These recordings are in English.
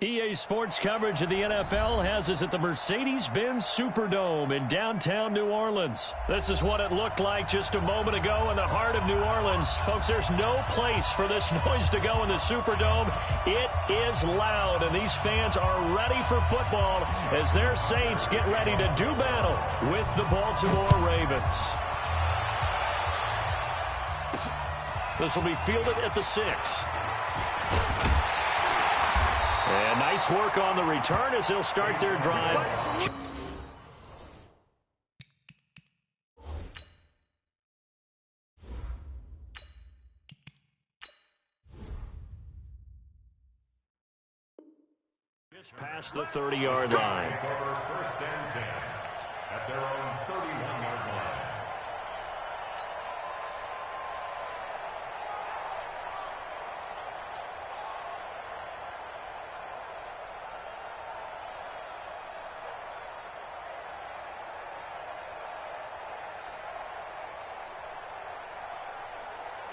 EA Sports coverage of the NFL has us at the Mercedes-Benz Superdome in downtown New Orleans. This is what it looked like just a moment ago in the heart of New Orleans. Folks, there's no place for this noise to go in the Superdome. It is loud, and these fans are ready for football as their Saints get ready to do battle with the Baltimore Ravens. This will be fielded at the 6. And nice work on the return as they'll start their drive. Just past the 30-yard line. First and 10 at their own 31-yard line.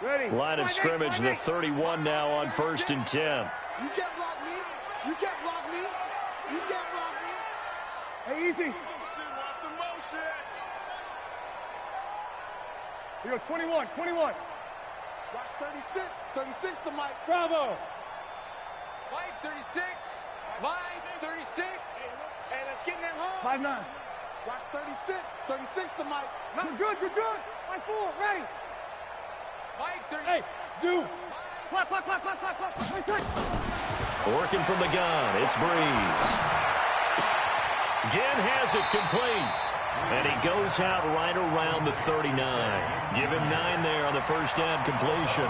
Ready. Line of scrimmage, the 31 now on 1st and 10. You can't block me. You can't block me. You can't block me. Hey, easy. Watch the motion. Here go, 21. Watch 36. 36 to Mike. Bravo. Mike, 36. Mike, 36. Hey, let's get in that home. 5-9. Watch 36. 36 to Mike. You're good. Mike 4, ready. Hey, zoom. Clock. Working from the gun, it's Breeze. Again has it complete. And he goes out right around the 39. Give him 9 there on the first down completion.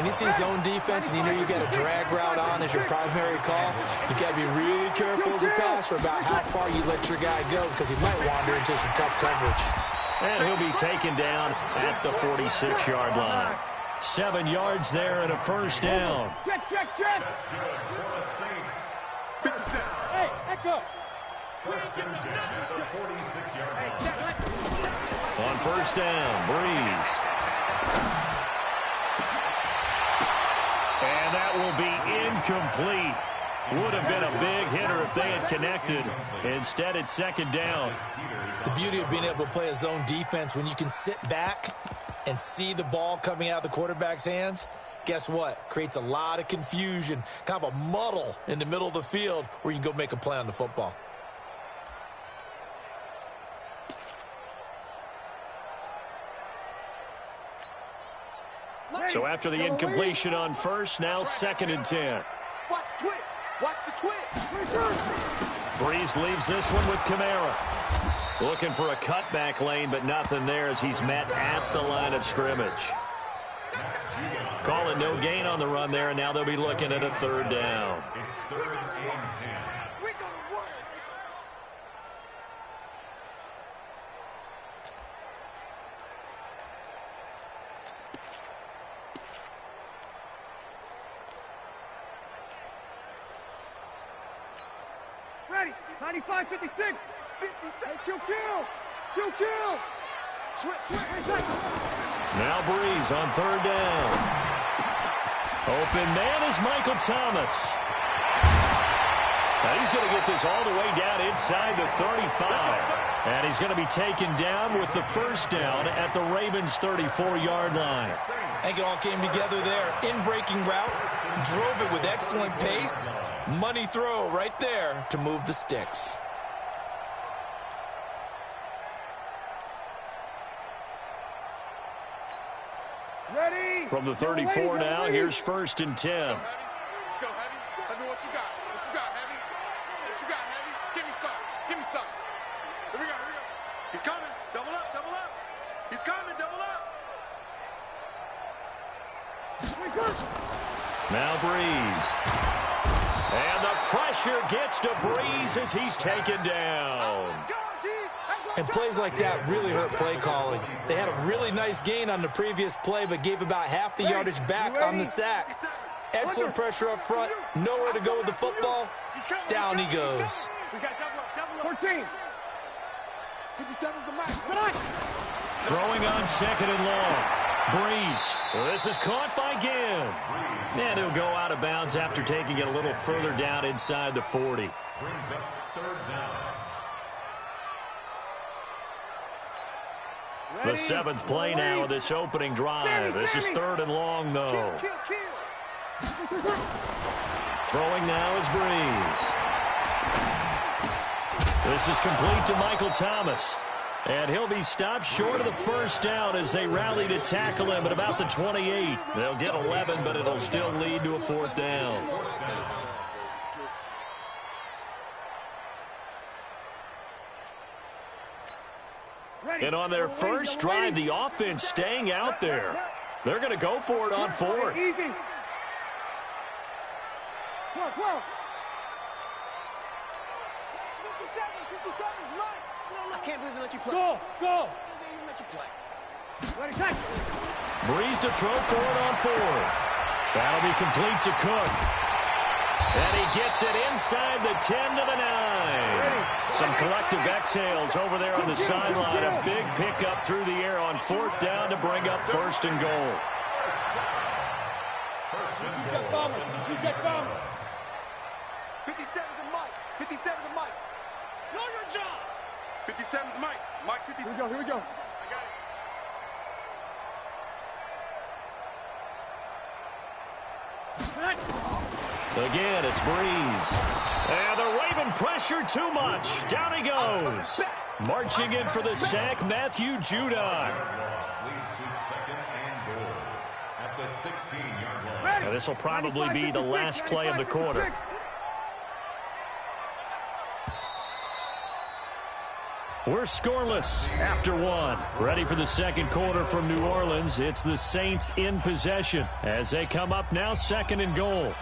When you see zone defense and you know you got a drag route on as your primary call, you got to be really careful as a passer about how far you let your guy go because he might wander into some tough coverage. And he'll be taken down at the 46-yard line. 7 yards there and a first down. Check. That's good for the Saints. 57. Hey, echo. First and 10 at the 46-yard line. On first down, Breeze. And that will be incomplete. Would have been a big hitter if they had connected. Instead, it's second down. The beauty of being able to play a zone defense when you can sit back and see the ball coming out of the quarterback's hands, guess what? Creates a lot of confusion, kind of a muddle in the middle of the field where you can go make a play on the football. So after the incompletion on first, now 2nd and 10. Watch the twitch. Breeze leaves this one with Kamara. Looking for a cutback lane, but nothing there as he's met at the line of scrimmage. Calling no gain on the run there, and now they'll be looking at a 3rd down. It's 3rd and 10. Ready. 95, 56. 56. Kill. Switch. Now Breeze on 3rd down. Open man is Michael Thomas. Now he's going to get this all the way down inside the 35. And he's going to be taken down with the first down at the Ravens' 34-yard line. I think it all came together there. In-breaking route, drove it with excellent pace. Money throw right there to move the sticks. Ready. From the 34 now, here's 1st and 10. Let's go, Heavy. Let me what you got. Heavy? Give me some. Here we go. He's coming. Double up. He's coming. Double up. Now Breeze. And the pressure gets to Breeze as he's taken down. And plays like that really hurt play calling. They had a really nice gain on the previous play, but gave about half the yardage back on the sack. Excellent pressure up front. Nowhere to go with the football. Down he goes. We got double up. 14. 57's the mark. Throwing on 2nd and long. Breeze. This is caught by Ginn. And he'll go out of bounds after taking it a little further down inside the 40. Brings up third down. The seventh play now of this opening drive. This is third and long, though. Throwing now is Breeze. This is complete to Michael Thomas. And he'll be stopped short of the first down as they rally to tackle him at about the 28. They'll get 11, but it'll still lead to a fourth down. And on their first drive, the offense staying out there. They're going to go for it on fourth. Easy. 12. 57 is right. I can't believe they let you play. Go. They even let you play. Breeze to throw for it on fourth. That'll be complete to Cook. And he gets it inside the 10 to the 9. Some collective exhales over there on the sideline. A big pickup through the air on fourth down to bring up first and goal. Check bomber. 57 to Mike. 57 to Mike. Know your job. 57 to Mike. Mike 57. Here we go. I got it. Again, it's Breeze. And the Raven pressure too much. Down he goes. Marching in for the sack, Matthew Judon. Leads to second and goal at the 16-yard line. And this will probably be the last play of the quarter. We're scoreless after one. Ready for the second quarter from New Orleans. It's the Saints in possession as they come up now second and goal.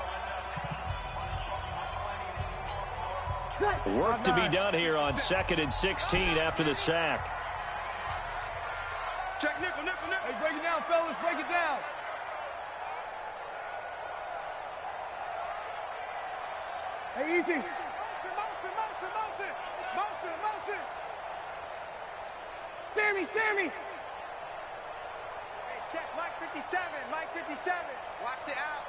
Work to be done here on 2nd and 16 after the sack. Check nickel. Hey, break it down, fellas. Break it down. Hey, easy. Motion. Sammy. Hey, check Mike 57. Watch the out.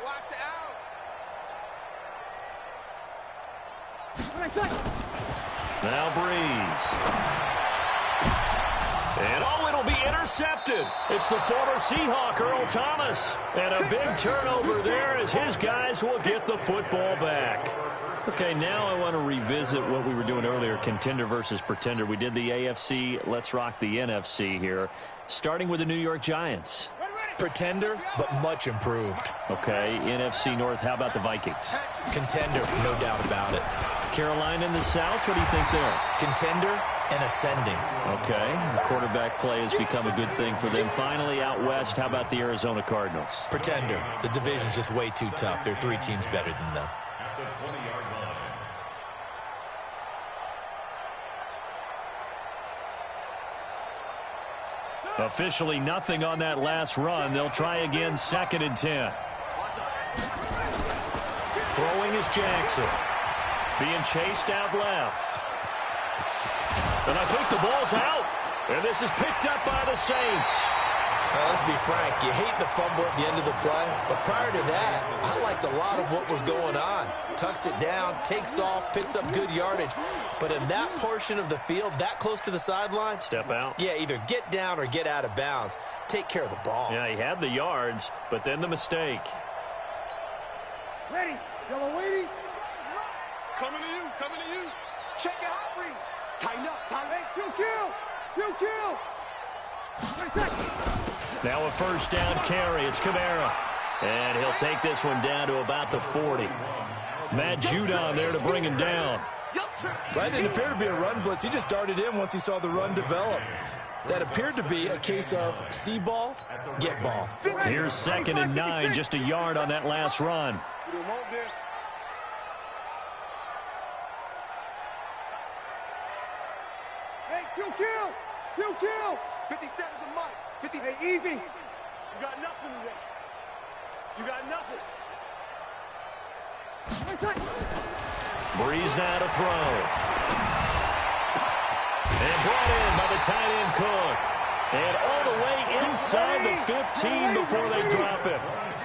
Now Breeze. And it'll be intercepted. It's the former Seahawk, Earl Thomas. And a big turnover there as his guys will get the football back. Okay, now I want to revisit what we were doing earlier, contender versus pretender. We did the AFC. Let's rock the NFC here, starting with the New York Giants. Pretender, but much improved. Okay, NFC North, how about the Vikings? Contender, no doubt about it. Carolina in the South, what do you think there? Contender and ascending. Okay, the quarterback play has become a good thing for them. Finally, out west, how about the Arizona Cardinals? Pretender. The division's just way too tough. There are 3 teams better than them. At the 20-yard line. Officially nothing on that last run. They'll try again 2nd and 10. Throwing is Jackson. Being chased out left. And I think the ball's out. And this is picked up by the Saints. Well, let's be frank. You hate the fumble at the end of the play. But prior to that, I liked a lot of what was going on. Tucks it down, takes off, picks up good yardage. But in that portion of the field, that close to the sideline. Step out. Yeah, either get down or get out of bounds. Take care of the ball. Yeah, he had the yards, but then the mistake. Ready. Yellow lady. Coming to you. Check your hot read. Tighten up. You kill. Now a first down carry. It's Kamara. And he'll take this one down to about the 40. Matt Judon there to bring him down. That didn't appear to be a run blitz. He just darted in once he saw the run develop. That appeared to be a case of see ball, get ball. Here's 2nd and 9, just a yard on that last run. You don't want this. Hey, you kill. 57 to Mike. 50. Hey, easy. You got nothing today. Breeze now to throw. And brought in by the tight end Cook. And all the way inside the 15 before they drop it.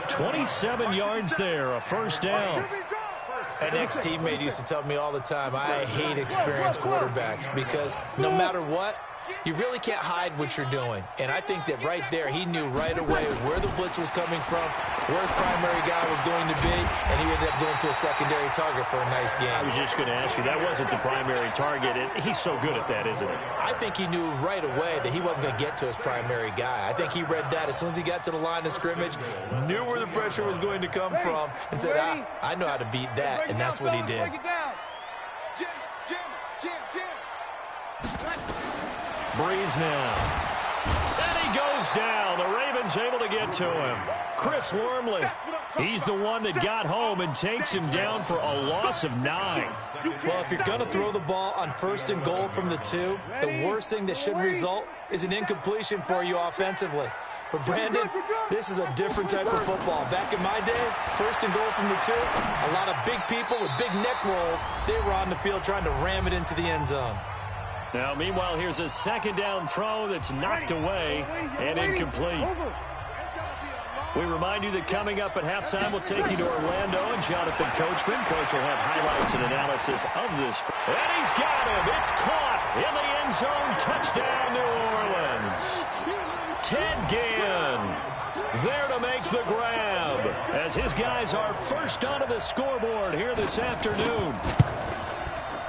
27 yards there, a first down. An ex-teammate used to tell me all the time, I hate experienced quarterbacks because no matter what, you really can't hide what you're doing. And I think that right there, he knew right away where the blitz was coming from, where his primary guy was going to be, and he ended up going to a secondary target for a nice game. I was just going to ask you, that wasn't the primary target. He's so good at that, isn't he? I think he knew right away that he wasn't going to get to his primary guy. I think he read that as soon as he got to the line of scrimmage, knew where the pressure was going to come from, and said, I know how to beat that, and that's what he did. Breeze now. And he goes down. The Ravens able to get to him. Chris Wormley. He's the one that got home and takes him down for a loss of 9. Well, if you're going to throw the ball on 1st and goal from the 2, the worst thing that should result is an incompletion for you offensively. But, Brandon, this is a different type of football. Back in my day, 1st and goal from the 2, a lot of big people with big neck rolls, they were on the field trying to ram it into the end zone. Now, meanwhile, here's a 2nd down throw that's knocked away and incomplete. We remind you that coming up at halftime, we'll take you to Orlando and Jonathan Coachman. Coach will have highlights and analysis of this. And he's got him. It's caught in the end zone. Touchdown, New Orleans. Ted Ginn there to make the grab as his guys are first onto the scoreboard here this afternoon.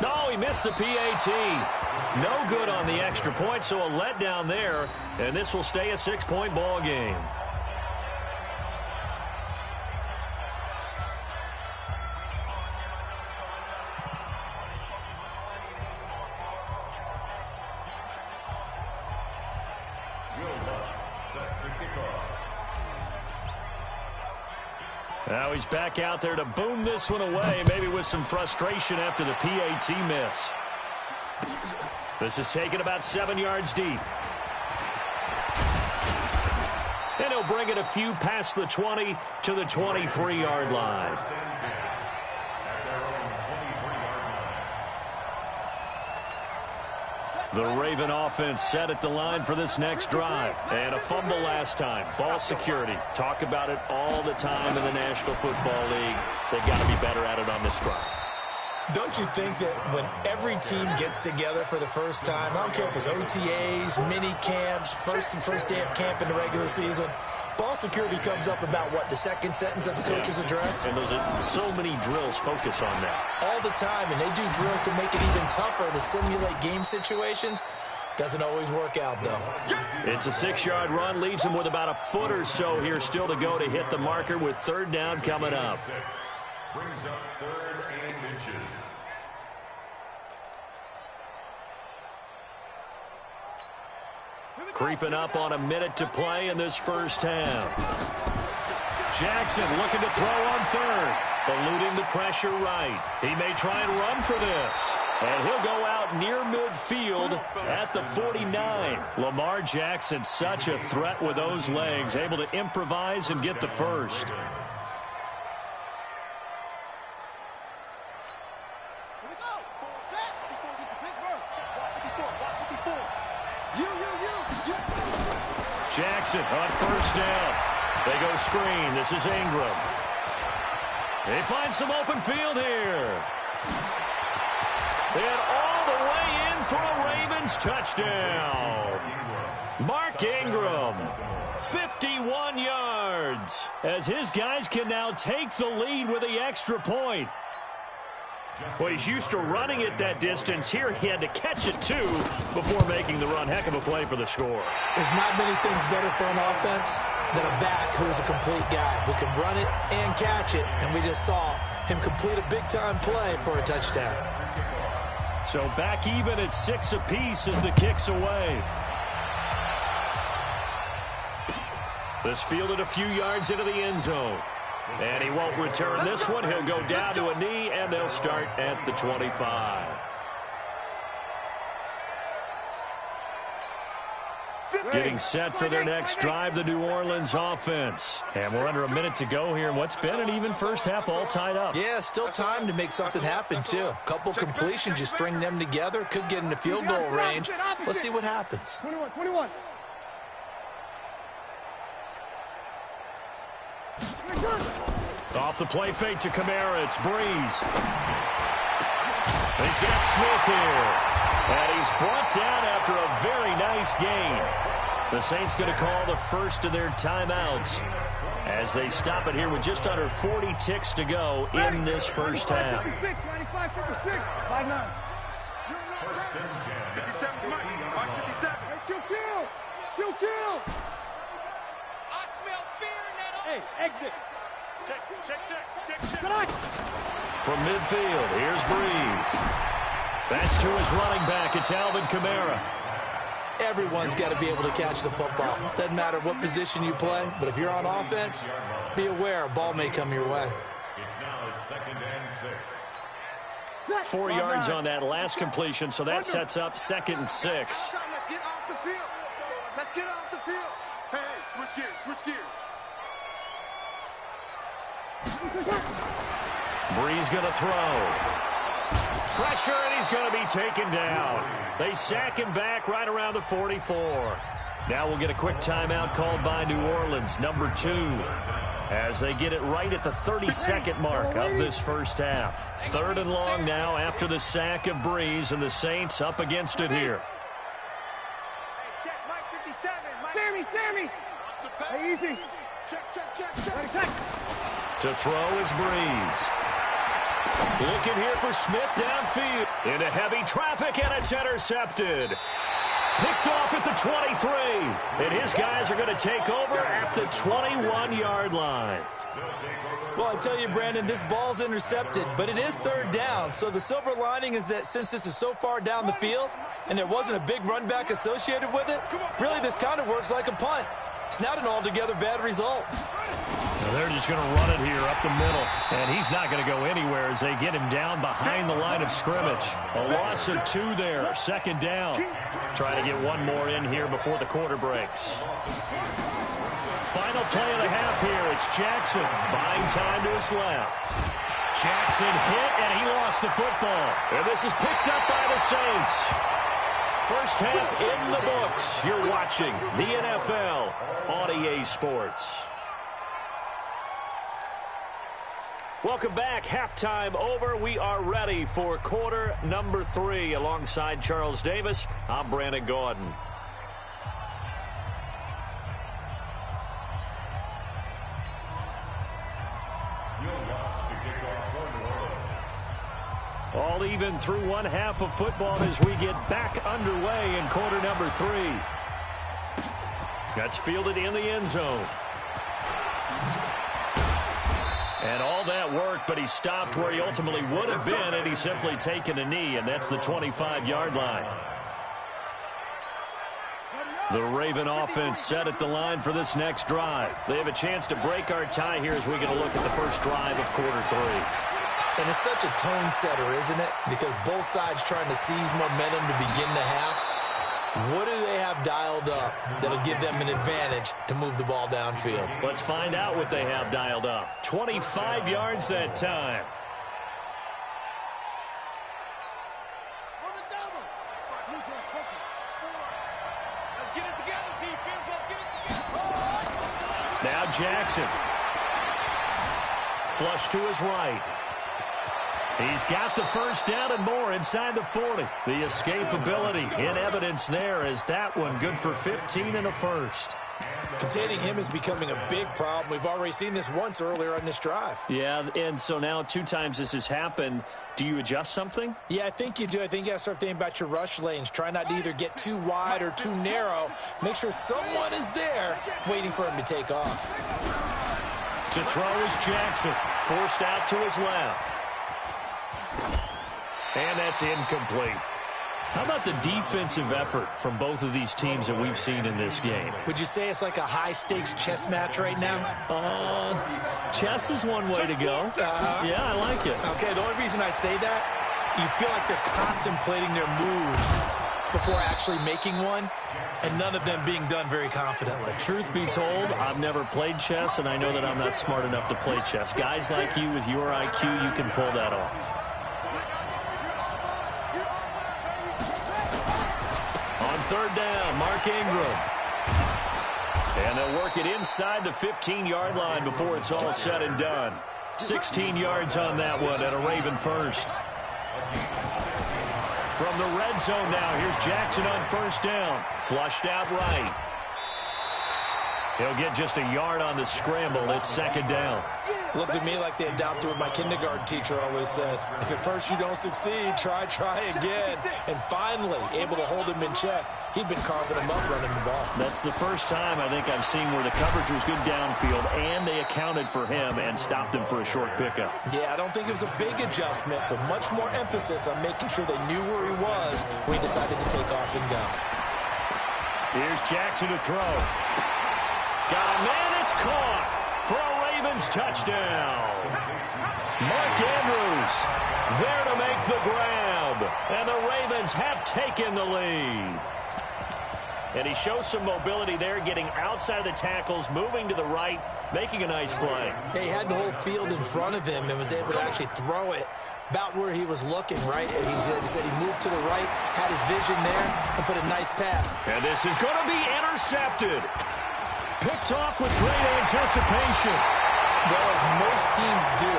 No, he missed the PAT. No good on the extra point, so a letdown there, and this will stay a 6-point ball game. Now he's back out there to boom this one away, maybe with some frustration after the PAT miss. This is taken about 7 yards deep. And he'll bring it a few past the 20 to the 23-yard line. The Raven offense set at the line for this next drive. And a fumble last time. Ball security. Talk about it all the time in the National Football League. They've got to be better at it on this drive. Don't you think that when every team gets together for the first time, I don't care if it's OTAs, mini camps, first day of camp in the regular season, ball security comes up about, what, the second sentence of the coach's address? And those are so many drills focus on that. All the time, and they do drills to make it even tougher to simulate game situations. Doesn't always work out, though. It's a 6-yard run, leaves him with about a foot or so here still to go to hit the marker with 3rd down coming up. Brings up 3rd and inches. Creeping up on a minute to play in this first half. Jackson looking to throw on 3rd. Eluding the pressure right. He may try and run for this. And he'll go out near midfield at the 49. Lamar Jackson, such a threat with those legs, able to improvise and get the first. Jackson on 1st down. They go screen. This is Ingram. They find some open field here. And all the way in for a Ravens touchdown. Mark Ingram, 51 yards, as his guys can now take the lead with the extra point. Well, he's used to running it that distance. Here he had to catch it, too, before making the run. Heck of a play for the score. There's not many things better for an offense than a back who is a complete guy, who can run it and catch it. And we just saw him complete a big-time play for a touchdown. So back even at 6 apiece as the kick's away. This fielded a few yards into the end zone. And he won't return this one. He'll go down to a knee, and they'll start at the 25. Getting set for their next drive, the New Orleans offense. And we're under a minute to go here in what's been an even first half, all tied up. Yeah, still time to make something happen, too. A couple completions, you string them together, could get into field goal range. Let's see what happens. 21. Off the play fake to Kamara, it's Breeze. He's got Smith here. And he's brought down after a very nice gain. The Saints going to call the first of their timeouts as they stop it here with just under 40 ticks to go in this first half. 95, 56, 5-9. 57, Mike. Mark 57. Kill. I smell fear in that. Hey, exit. Check. From midfield, here's Breeze. That's to his running back. It's Alvin Kamara. Everyone's got to be able to catch the football. Doesn't matter what position you play, but if you're on offense, be aware a ball may come your way. It's now 2nd and 6. 4 yards on that last completion, so that sets up 2nd and 6. Let's get off the field. Hey, switch gears. Breeze going to throw. Pressure, and he's going to be taken down. They sack him back right around the 44. Now we'll get a quick timeout called by New Orleans, number 2, as they get it right at the 32nd mark of this first half. 3rd and long now after the sack of Breeze, and the Saints up against it here. Hey, check, Mike 57. Mike. Sammy. Hey, easy. Check. To throw is Breeze. Looking here for Smith downfield. Into heavy traffic, and it's intercepted. Picked off at the 23. And his guys are going to take over at the 21-yard line. Well, I tell you, Brandon, this ball's intercepted, but it is 3rd down. So the silver lining is that since this is so far down the field and there wasn't a big run back associated with it, really this kind of works like a punt. It's not an altogether bad result. Now they're just going to run it here up the middle, and he's not going to go anywhere as they get him down behind the line of scrimmage. A loss of 2 there, 2nd down. Trying to get one more in here before the quarter breaks. Final play of the half here. It's Jackson buying time to his left. Jackson hit, and he lost the football. And this is picked up by the Saints. First half in the books. You're watching the NFL on EA Sports. Welcome back. Halftime over. We are ready for quarter number 3. Alongside Charles Davis, I'm Brandon Gordon. All even through one half of football as we get back underway in quarter number 3. That's fielded in the end zone. And all that worked, but he stopped where he ultimately would have been, and he's simply taken a knee, and that's the 25-yard line. The Raven offense set at the line for this next drive. They have a chance to break our tie here as we get a look at the first drive of quarter 3. And it's such a tone setter, isn't it? Because both sides trying to seize momentum to begin the half. What do they have dialed up that'll give them an advantage to move the ball downfield? Let's find out what they have dialed up. 25 yards that time. Let's get it together, defense. Let's get it together. Now Jackson. Flush to his right. He's got the first down and more inside the 40. The escapability in evidence there as that one good for 15 and a first. Containing him is becoming a big problem. We've already seen this once earlier on this drive. Yeah, and so now 2 times this has happened. Do you adjust something? Yeah, I think you do. I think you got to start thinking about your rush lanes. Try not to either get too wide or too narrow. Make sure someone is there waiting for him to take off. To throw is Jackson. Forced out to his left. And that's incomplete. How about the defensive effort from both of these teams that we've seen in this game? Would you say it's like a high-stakes chess match right now? Chess is one way to go. Yeah, I like it. Okay, the only reason I say that, you feel like they're contemplating their moves before actually making one, and none of them being done very confidently. Truth be told, I've never played chess, and I know that I'm not smart enough to play chess. Guys like you with your IQ, you can pull that off. On 3rd down, Mark Ingram. And they'll work it inside the 15-yard line before it's all said and done. 16 yards on that one and a Raven first. From the red zone now, here's Jackson on first down. Flushed out right. He'll get just a yard on the scramble. It's second down. Looked at me like they adopted what my kindergarten teacher always said. If at first you don't succeed, try again. And finally, able to hold him in check. He'd been carving him up running the ball. That's the first time I think I've seen where the coverage was good downfield, and they accounted for him and stopped him for a short pickup. Yeah, I don't think it was a big adjustment, but much more emphasis on making sure they knew where he was when he decided to take off and go. Here's Jackson to throw. Got a man, it's caught for a Ravens touchdown. Mark Andrews there to make the grab, and the Ravens have taken the lead. And he shows some mobility there, getting outside of the tackles, moving to the right, making a nice play. He had the whole field in front of him and was able to actually throw it about where he was looking, right? And he said he moved to the right, had his vision there, and put a nice pass. And this is going to be intercepted. Picked off with great anticipation. Well, as most teams do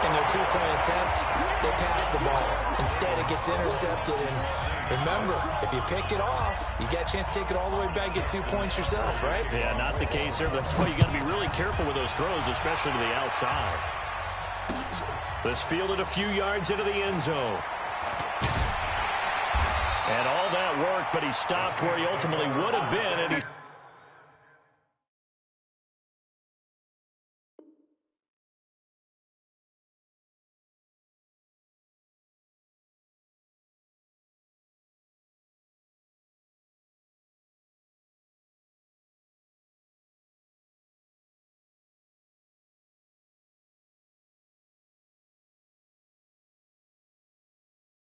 in their two-point attempt, they pass the ball. Instead, it gets intercepted. And remember, if you pick it off, you get a chance to take it all the way back, get 2 points yourself, right? Yeah, not the case there. That's why you got to be really careful with those throws, especially to the outside. This fielded a few yards into the end zone. And all that work, but he stopped where he ultimately would have been, and he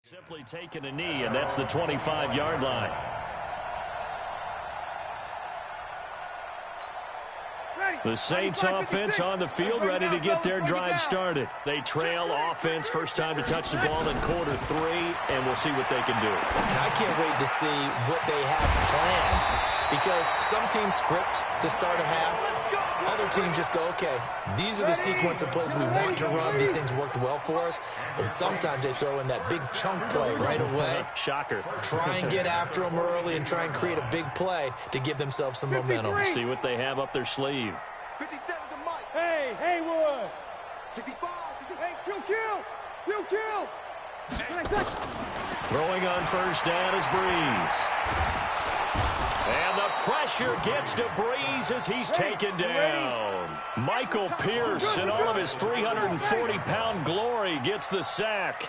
simply taken a knee, and that's the 25-yard line. The Saints offense on the field, ready to get their drive started. They trail offense, first time to touch the ball in quarter 3, and we'll see what they can do. And I can't wait to see what they have planned, because some teams script to start a half. Other teams just go, okay, these are the sequence of plays we want to run. These things worked well for us. And sometimes they throw in that big chunk play right away. Shocker. Try and get after them early and try and create a big play to give themselves some momentum. See what they have up their sleeve. 57 to Mike. Hey, Haywood. 65. Hey, kill. Throwing on first down is Breeze. And the pressure gets to Breeze as he's taken down. Michael Pierce, in all of his 340-pound glory, gets the sack.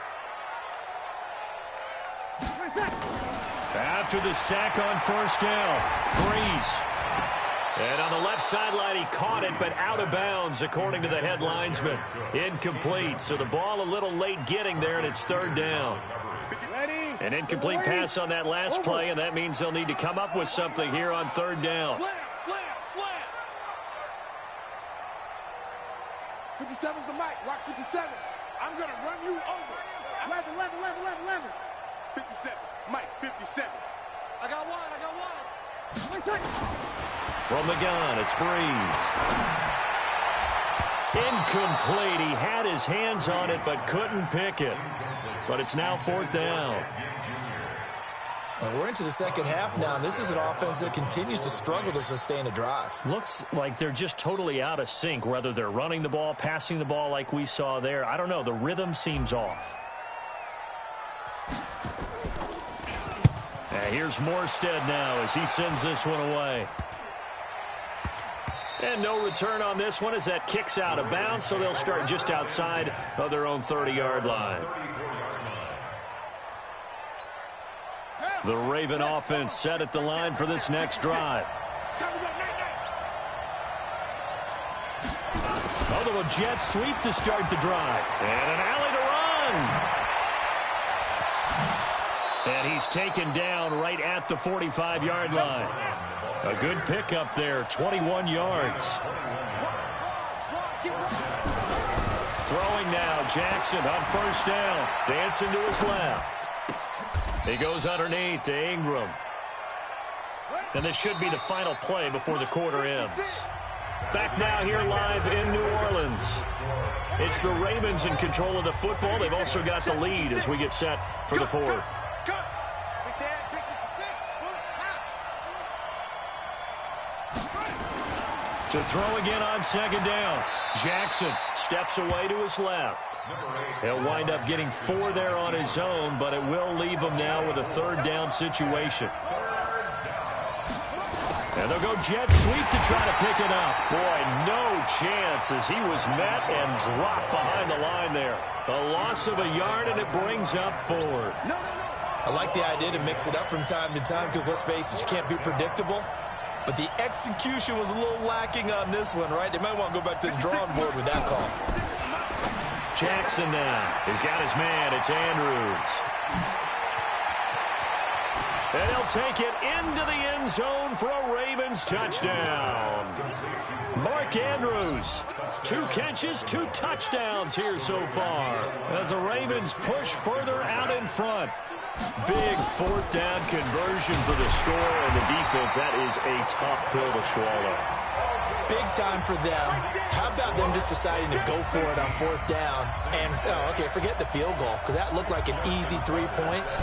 After the sack on first down, Breeze. And on the left sideline, he caught it, but out of bounds, according to the head linesman. Incomplete, so the ball a little late getting there, and it's third down. An incomplete pass on that last play, and that means they'll need to come up with something here on third down. Slam. 57's the mic. Watch 57. I'm going to run you over. 11. 57. Mike, 57. I got one. From the gun, it's Breeze. Incomplete. He had his hands on it, but couldn't pick it. But it's now fourth down. And we're into the second half now. This is an offense that continues to struggle to sustain a drive. Looks like they're just totally out of sync, whether they're running the ball, passing the ball like we saw there. I don't know. The rhythm seems off. And here's Morstead now as he sends this one away. And no return on this one as that kicks out of bounds, so they'll start just outside of their own 30-yard line. The Raven offense set at the line for this next drive. Oh, the jet sweep to start the drive. And an alley to run. And he's taken down right at the 45-yard line. A good pickup there, 21 yards. Throwing now, Jackson on first down. Dancing to his left. He goes underneath to Ingram. And this should be the final play before the quarter ends. Back now here live in New Orleans. It's the Ravens in control of the football. They've also got the lead as we get set for the fourth. To throw again on second down. Jackson steps away to his left. He'll wind up getting 4 there on his own, but it will leave him now with a third down situation. And they'll go jet sweep to try to pick it up. Boy, no chance as he was met and dropped behind the line there. A loss of a yard, and it brings up 4th. I like the idea to mix it up from time to time because, let's face it, you can't be predictable. But the execution was a little lacking on this one, right? They might want to go back to the drawing board with that call. Jackson now. He's got his man. It's Andrews. And he'll take it into the end zone for a Ravens touchdown. Mark Andrews, 2 catches, 2 touchdowns here so far as the Ravens push further out in front. Big 4th down conversion for the score, and the defense, that is a tough pill to swallow. Big time for them. How about them just deciding to go for it on 4th down? And, okay, forget the field goal, because that looked like an easy 3 points.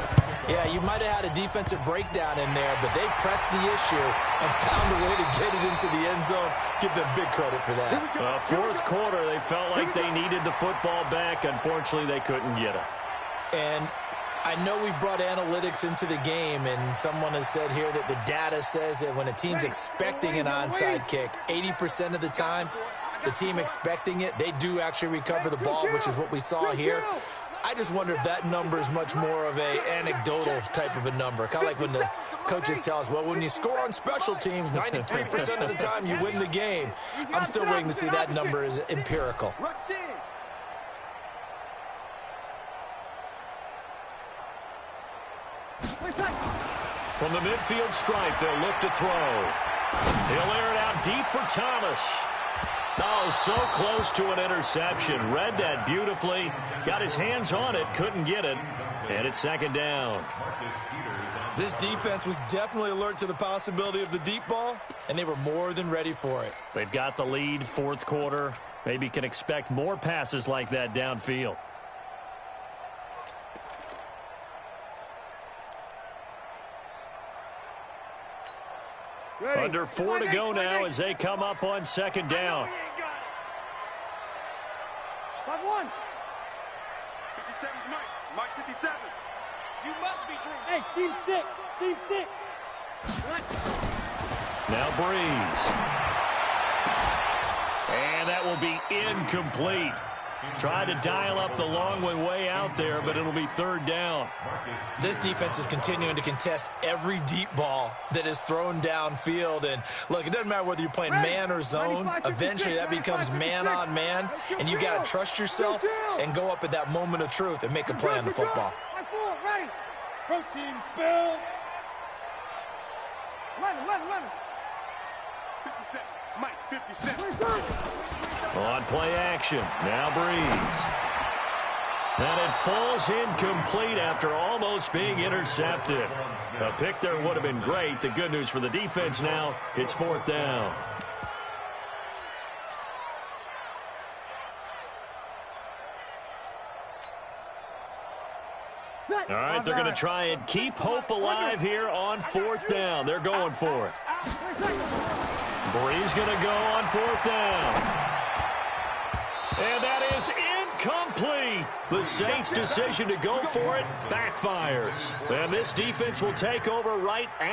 Yeah, you might have had a defensive breakdown in there, but they pressed the issue and found a way to get it into the end zone. Give them big credit for that. 4th quarter, they felt like they needed the football back. Unfortunately, they couldn't get it. And I know we brought analytics into the game, and someone has said here that the data says that when a team's expecting an onside kick, 80% of the time, the team expecting it, they do actually recover the ball, which is what we saw here. I just wonder if that number is much more of a anecdotal type of a number. Kind of like when the coaches tell us, well, when you score on special teams, 93% of the time you win the game. I'm still waiting to see that number is empirical. From the midfield stripe, they'll look to throw. He'll air it out deep for Thomas. Oh, so close to an interception. Read that beautifully. Got his hands on it, couldn't get it. And it's 2nd down. This defense was definitely alert to the possibility of the deep ball, and they were more than ready for it. They've got the lead, 4th quarter. Maybe can expect more passes like that downfield. Under 4 to go now as they come up on 2nd down. 5-1. 57 Mike 57. You must be dreaming. Hey, Team 6. Team 6. Now Breeze. And that will be incomplete. Tried to dial up the long way out there, but it'll be 3rd down. This defense is continuing to contest every deep ball that is thrown downfield. And, look, it doesn't matter whether you're playing man or zone. Eventually that becomes man on man, and you got to trust yourself and go up at that moment of truth and make a play on the football. Protein spill. 11. 57. Mike 57. On play action. Now Breeze. And it falls incomplete after almost being intercepted. A pick there would have been great. The good news for the defense now, it's 4th down. All right, they're going to try and keep hope alive here on 4th down. They're going for it. Breeze going to go on 4th down. And that is incomplete. The Saints' decision to go for it backfires. And this defense will take over right